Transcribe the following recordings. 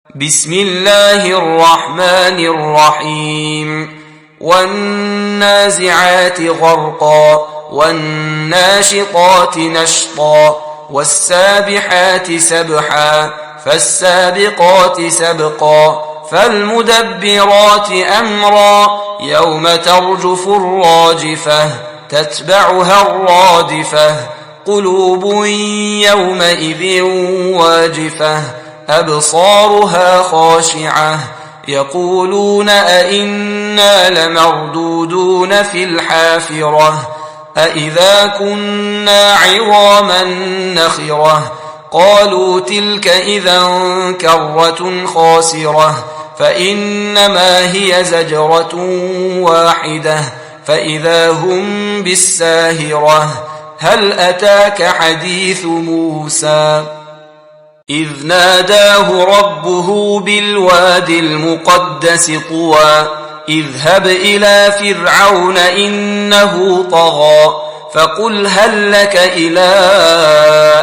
بسم الله الرحمن الرحيم والنازعات غرقا والناشطات نشطا والسابحات سبحا فالسابقات سبقا فالمدبرات أمرا يوم ترجف الراجفة تتبعها الرادفة قلوب يومئذ واجفة أبصارها خاشعة يقولون أئنا لمردودون في الحافرة أئذا كنا عظاما نخرة قالوا تلك إذا كرة خاسرة فإنما هي زجرة واحدة فإذا هم بالساهرة هل أتاك حديث موسى إذ ناداه ربه بالوادي المقدس طوى اذهب إلى فرعون إنه طغى فقل هل لك إلى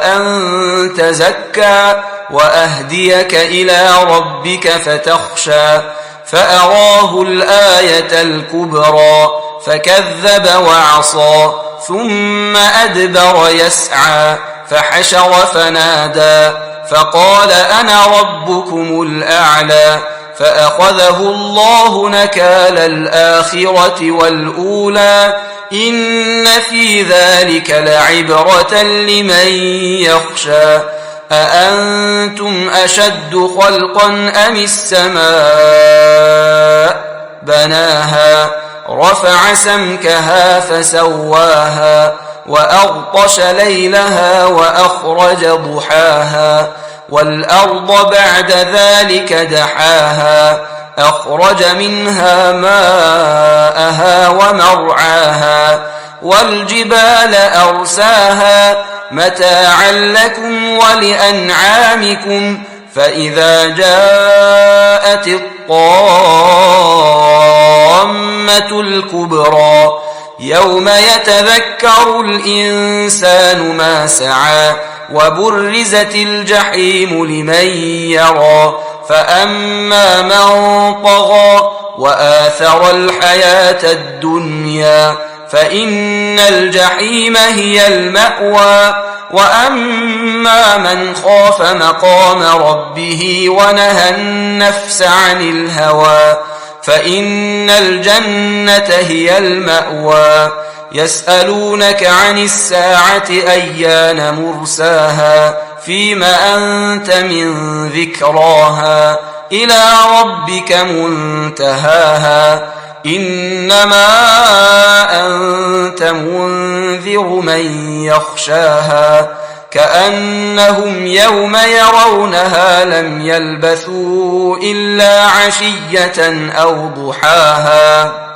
أن تزكى وأهديك إلى ربك فتخشى فأراه الآية الكبرى فكذب وعصى ثم أدبر يسعى فحشر فنادى فقال أنا ربكم الأعلى فأخذه الله نكال الآخرة والأولى إن في ذلك لعبرة لمن يخشى أأنتم أشد خلقا أم السماء بناها رفع سمكها فسواها وأغطش ليلها وأخرج ضحاها والأرض بعد ذلك دحاها أخرج منها ماءها ومرعاها والجبال أرساها متاعا لكم ولأنعامكم فإذا جاءت الطامة الكبرى يوم يتذكر الإنسان ما سعى وبرزت الجحيم لمن يرى فأما من طغى وآثر الحياة الدنيا فإن الجحيم هي المأوى وأما من خاف مقام ربه ونهى النفس عن الهوى فإن الجنة هي المأوى يسألونك عن الساعة أيان مرساها فيم أنت من ذكراها إلى ربك منتهاها إنما أنت منذر من يخشاها كأنهم يوم يرونها لم يلبثوا إلا عشية أو ضحاها